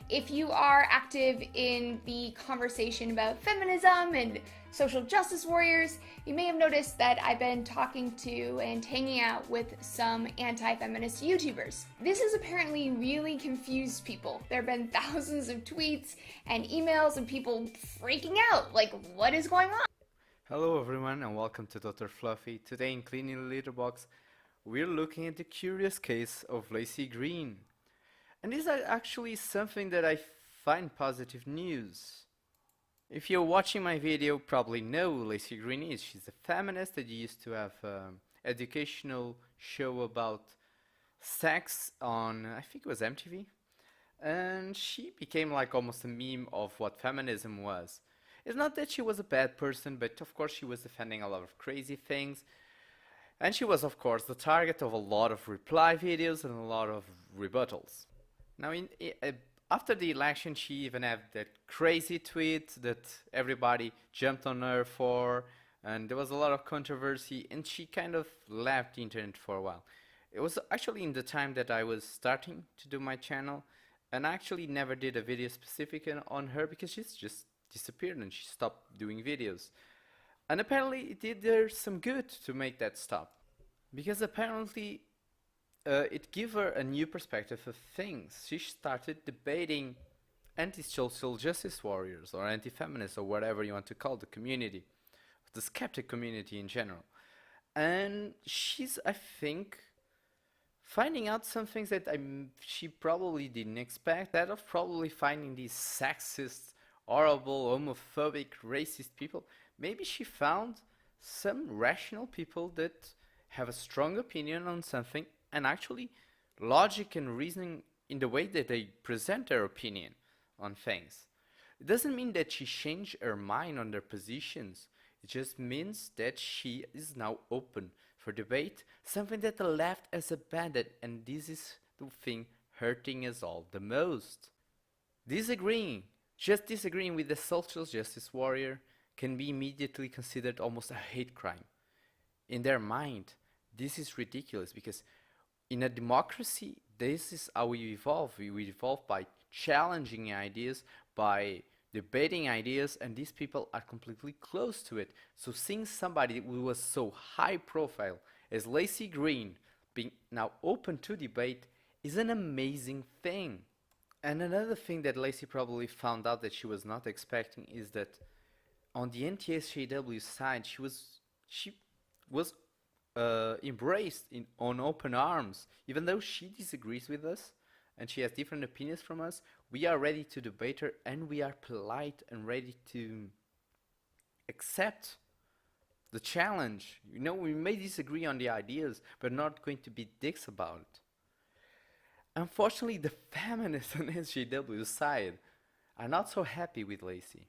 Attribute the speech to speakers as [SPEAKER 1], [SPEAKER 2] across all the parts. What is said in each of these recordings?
[SPEAKER 1] If you are active in the conversation about feminism and social justice warriors, you may have noticed that I've been talking to and hanging out with some anti-feminist YouTubers. This has apparently really confused people. There have been thousands of tweets and emails and people freaking out, like, what is going on?
[SPEAKER 2] Hello everyone and welcome to Dr. Fluffy. Today in Cleaning the Litter Box, we're looking at the curious case of Lacy Green. And this is actually something that I find positive news. If you're watching my video, you probably know who Lacy Green is. She's a feminist that used to have an educational show about sex on, I think it was MTV. And she became like almost a meme of what feminism was. It's not that she was a bad person, but of course she was defending a lot of crazy things. And she was of course the target of a lot of reply videos and a lot of rebuttals. Now after the election she even had that crazy tweet that everybody jumped on her for, and there was a lot of controversy, and she kind of left the internet for a while. It was actually in the time that I was starting to do my channel, and I actually never did a video specific on her because she's just disappeared and she stopped doing videos. And apparently it did her some good to make that stop, because apparently it gave her a new perspective of things. She started debating anti-social justice warriors or anti-feminists or whatever you want to call the community, the skeptic community in general. And she's, I think, finding out some things that she probably didn't expect, that of probably finding these sexist, horrible, homophobic, racist people. Maybe she found some rational people that have a strong opinion on something and actually logic and reasoning in the way that they present their opinion on things. It doesn't mean that she changed her mind on their positions. It just means that she is now open for debate, something that the left has abandoned, and this is the thing hurting us all the most. Just disagreeing with the social justice warrior can be immediately considered almost a hate crime. In their mind, this is ridiculous because in a democracy, this is how we evolve. We evolve by challenging ideas, by debating ideas, and these people are completely close to it. So seeing somebody who was so high profile as Lacy Green being now open to debate is an amazing thing. And another thing that Lacy probably found out that she was not expecting is that on the Anti-SJW side, she was embraced on open arms. Even though she disagrees with us and she has different opinions from us, we are ready to debate her, and we are polite and ready to accept the challenge. You know, we may disagree on the ideas, but not going to be dicks about it. Unfortunately, the feminists on SJW side are not so happy with Lacy.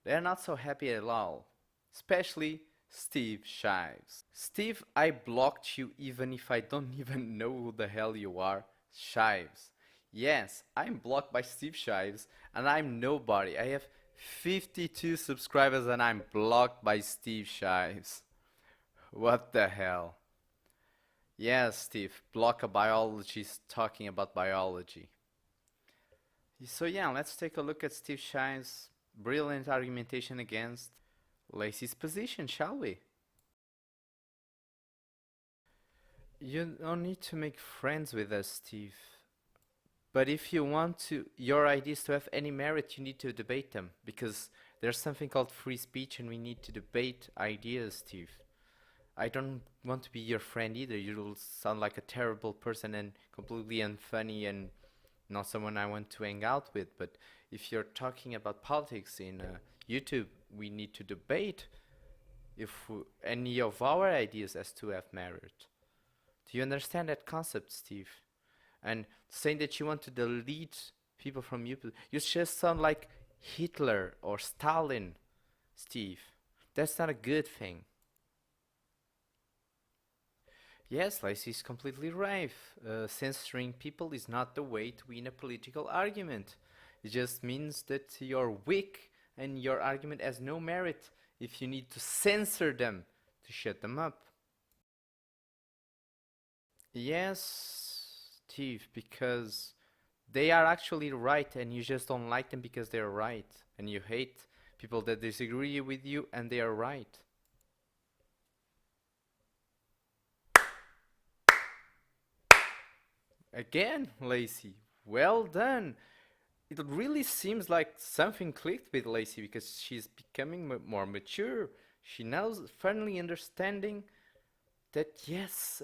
[SPEAKER 2] They're not so happy at all, especially Steve Shives. Steve, I blocked you even if I don't even know who the hell you are. Shives. Yes, I'm blocked by Steve Shives and I'm nobody. I have 52 subscribers and I'm blocked by Steve Shives. What the hell? Yes, Steve, block a biologist talking about biology. So yeah, let's take a look at Steve Shives' brilliant argumentation against Lacy's position, shall we? You don't need to make friends with us, Steve. But if you want your ideas to have any merit, you need to debate them, because there's something called free speech and we need to debate ideas, Steve. I don't want to be your friend either. You'll sound like a terrible person and completely unfunny and not someone I want to hang out with. But if you're talking about politics in YouTube, we need to debate if any of our ideas has to have merit. Do you understand that concept, Steve? And saying that you want to delete people from YouTube, you just sound like Hitler or Stalin, Steve. That's not a good thing. Yes, Lacy is completely right. Censoring people is not the way to win a political argument. It just means that you're weak and your argument has no merit if you need to censor them to shut them up. Yes, Steve, because They are actually right, and you just don't like them because they're right, and you hate people that disagree with you and they are right. Again, Lacy, well done. It really seems like something clicked with Lacy because she's becoming more mature. She now finally understanding that yes,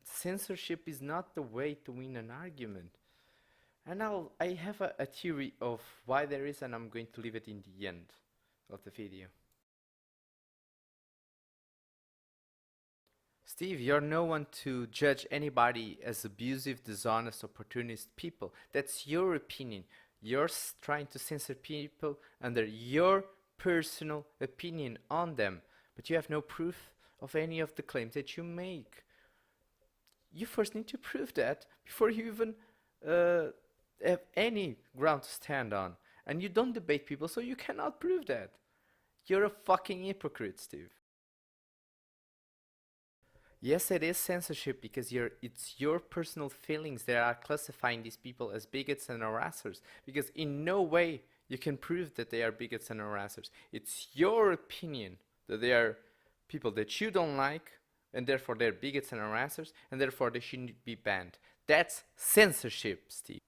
[SPEAKER 2] censorship is not the way to win an argument. And I have a theory of why there is, and I'm going to leave it in the end of the video. Steve, you're no one to judge anybody as abusive, dishonest, opportunist people. That's your opinion. You're trying to censor people under your personal opinion on them, but you have no proof of any of the claims that you make. You first need to prove that before you even have any ground to stand on. And you don't debate people, so you cannot prove that. You're a fucking hypocrite, Steve. Yes, it is censorship because it's your personal feelings that are classifying these people as bigots and harassers. Because in no way you can prove that they are bigots and harassers. It's your opinion that they are people that you don't like, and therefore they're bigots and harassers, and therefore they shouldn't be banned. That's censorship, Steve.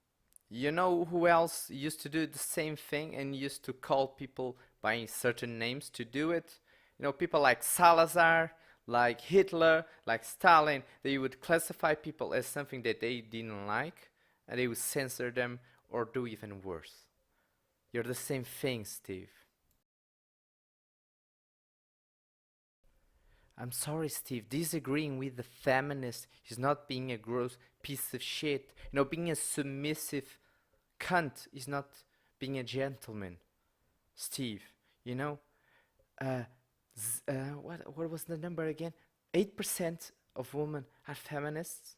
[SPEAKER 2] You know who else used to do the same thing and used to call people by certain names to do it? You know, people like Salazar, like Hitler, like Stalin. They would classify people as something that they didn't like, and they would censor them or do even worse. You're the same thing, Steve. I'm sorry, Steve. Disagreeing with the feminist is not being a gross piece of shit. You know, being a submissive cunt is not being a gentleman. Steve, you know, what was the number again? 8% of women are feminists.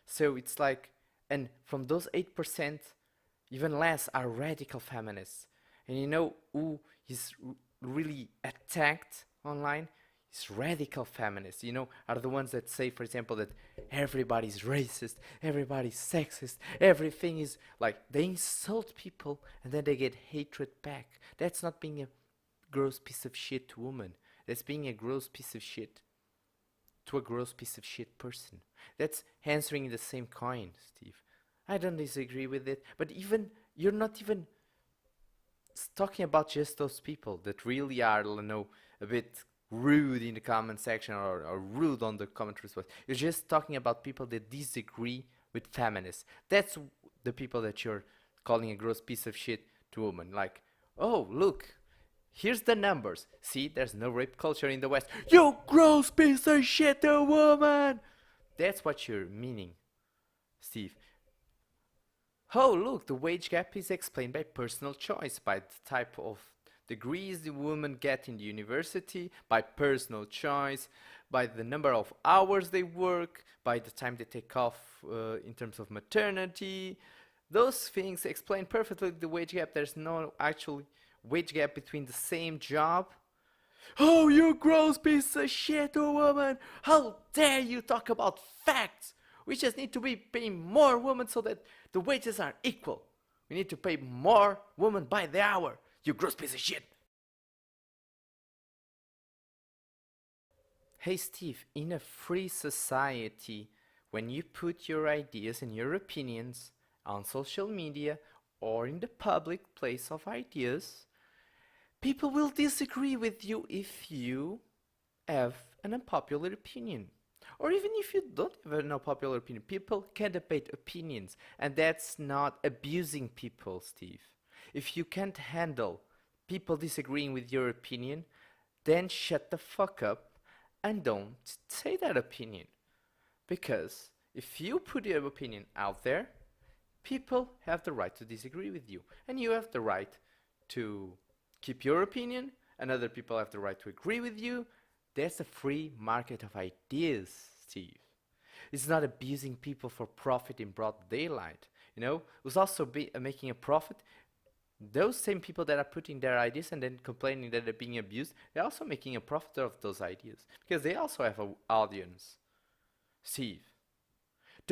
[SPEAKER 2] So it's like, and from those 8%, even less are radical feminists. And you know who is really attacked online? It's radical feminists, you know, are the ones that say, for example, that everybody's racist, everybody's sexist, everything is like, they insult people and then they get hatred back. That's not being a gross piece of shit woman. That's being a gross piece of shit to a gross piece of shit person. That's answering the same coin, Steve. I don't disagree with it, but even, you're not even talking about just those people that really are, you know, a bit rude in the comment section or rude on the comment response. You're just talking about people that disagree with feminists. That's the people that you're calling a gross piece of shit to women. Like, oh, look, here's the numbers. See, there's no rape culture in the West. You gross piece of shit, a woman! That's what you're meaning, Steve. Oh, look, the wage gap is explained by personal choice, by the type of degrees the women get in the university, by personal choice, by the number of hours they work, by the time they take off in terms of maternity. Those things explain perfectly the wage gap. There's no actual wage gap between the same job. Oh, you gross piece of shit, oh woman! How dare you talk about facts! We just need to be paying more women so that the wages are equal. We need to pay more women by the hour. You gross piece of shit! Hey Steve, in a free society, when you put your ideas and your opinions on social media or in the public place of ideas, people will disagree with you if you have an unpopular opinion. Or even if you don't have an unpopular opinion, people can debate opinions, and that's not abusing people, Steve. If you can't handle people disagreeing with your opinion, then shut the fuck up and don't say that opinion. Because if you put your opinion out there, people have the right to disagree with you, and you have the right to keep your opinion, and other people have the right to agree with you. That's a free market of ideas, Steve. It's not abusing people for profit in broad daylight. You know, who's also making a profit. Those same people that are putting their ideas and then complaining that they're being abused, they're also making a profit of those ideas because they also have an audience. Steve,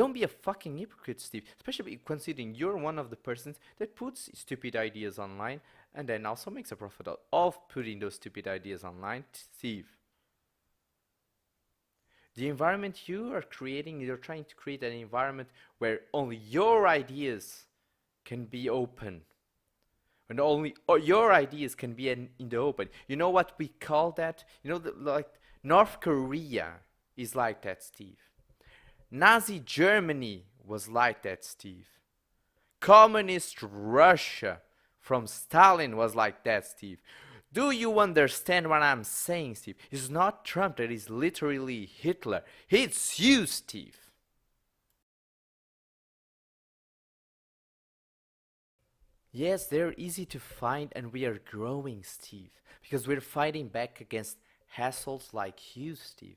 [SPEAKER 2] Don't be a fucking hypocrite, Steve. Especially considering you're one of the persons that puts stupid ideas online and then also makes a profit of putting those stupid ideas online, Steve. The environment you are creating, you're trying to create an environment where only your ideas can be open. And only your ideas can be in the open. You know what we call that? You know, like North Korea is like that, Steve. Nazi Germany was like that, Steve. Communist Russia from Stalin was like that, Steve. Do you understand what I'm saying, Steve? It's not Trump that is literally Hitler. It's you, Steve. Yes, they're easy to find and we are growing, Steve. Because we're fighting back against hassles like you, Steve.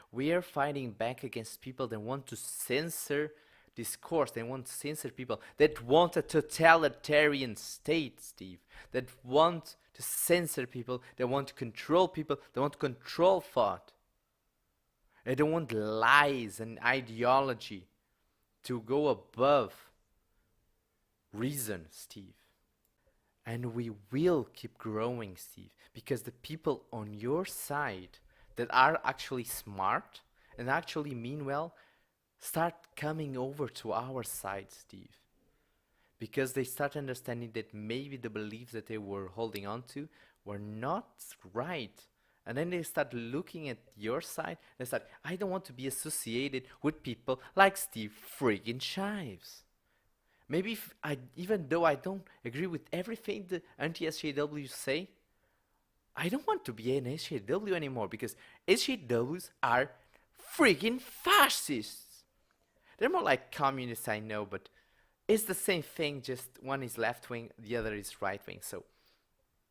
[SPEAKER 2] We are fighting back against people that want to censor discourse. They want to censor people that want a totalitarian state, Steve. That want to censor people. They want to control people. They want to control thought. They don't want lies and ideology to go above reason, Steve. And we will keep growing, Steve, because the people on your side that are actually smart and actually mean well start coming over to our side, Steve. Because they start understanding that maybe the beliefs that they were holding on to were not right. And then they start looking at your side and they start, I don't want to be associated with people like Steve friggin' Shives. Maybe even though I don't agree with everything the anti-SJW say, I don't want to be an SJW anymore because SJWs are freaking fascists. They're more like communists, I know, but it's the same thing, just one is left wing, the other is right wing. So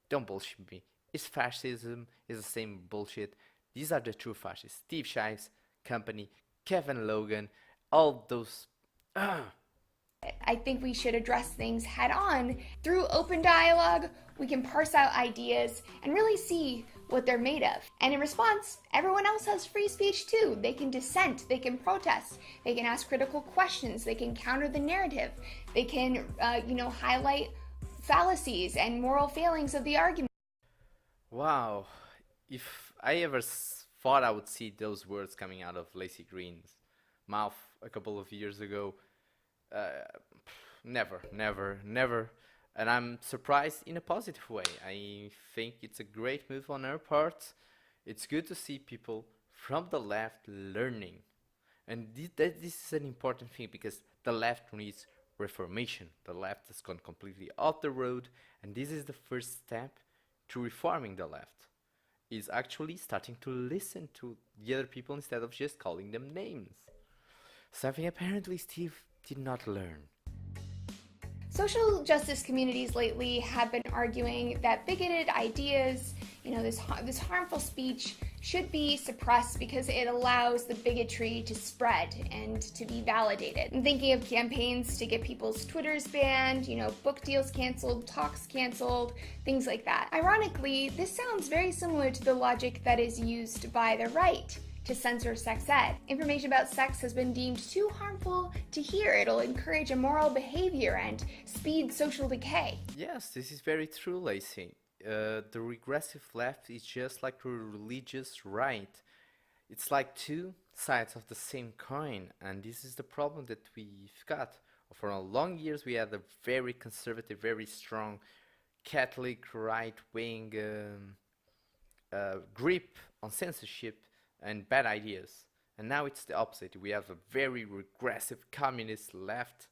[SPEAKER 2] don't bullshit me. It's fascism, it's the same bullshit. These are the true fascists. Steve Shives, company, Kevin Logan, all those.
[SPEAKER 1] I think we should address things head on. Through open dialogue, we can parse out ideas and really see what they're made of. And in response, everyone else has free speech too. They can dissent, they can protest, they can ask critical questions, they can counter the narrative, they can, highlight fallacies and moral failings of the argument.
[SPEAKER 2] Wow, if I ever thought I would see those words coming out of Lacy Green's mouth a couple of years ago, never. And I'm surprised in a positive way. I think it's a great move on her part. It's good to see people from the left learning. And this is an important thing because the left needs reformation. The left has gone completely off the road, and this is the first step to reforming the left. Is actually starting to listen to the other people instead of just calling them names. Something apparently Steve did not learn.
[SPEAKER 1] Social justice communities lately have been arguing that bigoted ideas, this harmful speech should be suppressed because it allows the bigotry to spread and to be validated. I'm thinking of campaigns to get people's Twitters banned, book deals canceled, talks canceled, things like that. Ironically, this sounds very similar to the logic that is used by the right to censor sex ed. Information about sex has been deemed too harmful to hear. It'll encourage immoral behavior and speed social decay.
[SPEAKER 2] Yes, this is very true, Lacy. The regressive left is just like the religious right. It's like two sides of the same coin, and this is the problem that we've got. For a long years we had a very conservative, very strong Catholic right-wing grip on censorship and bad ideas. And now it's the opposite. We have a very regressive communist left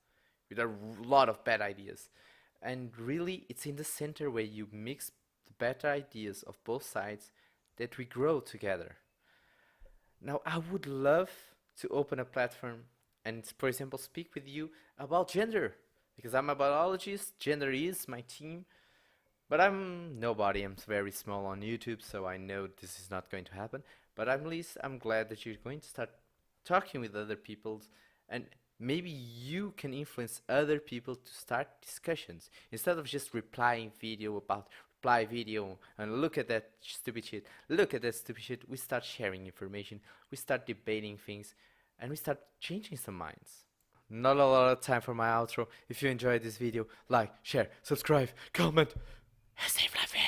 [SPEAKER 2] with a lot of bad ideas. And really, it's in the center where you mix the better ideas of both sides that we grow together. Now, I would love to open a platform and, for example, speak with you about gender. Because I'm a biologist, gender is my team. But I'm nobody, I'm very small on YouTube, so I know this is not going to happen. But at least I'm glad that you're going to start talking with other people, and maybe you can influence other people to start discussions instead of just reply video and look at that stupid shit. We start sharing information, we start debating things, and we start changing some minds. Not a lot of time for my outro. If you enjoyed this video, like, share, subscribe, comment, and stay fluffy.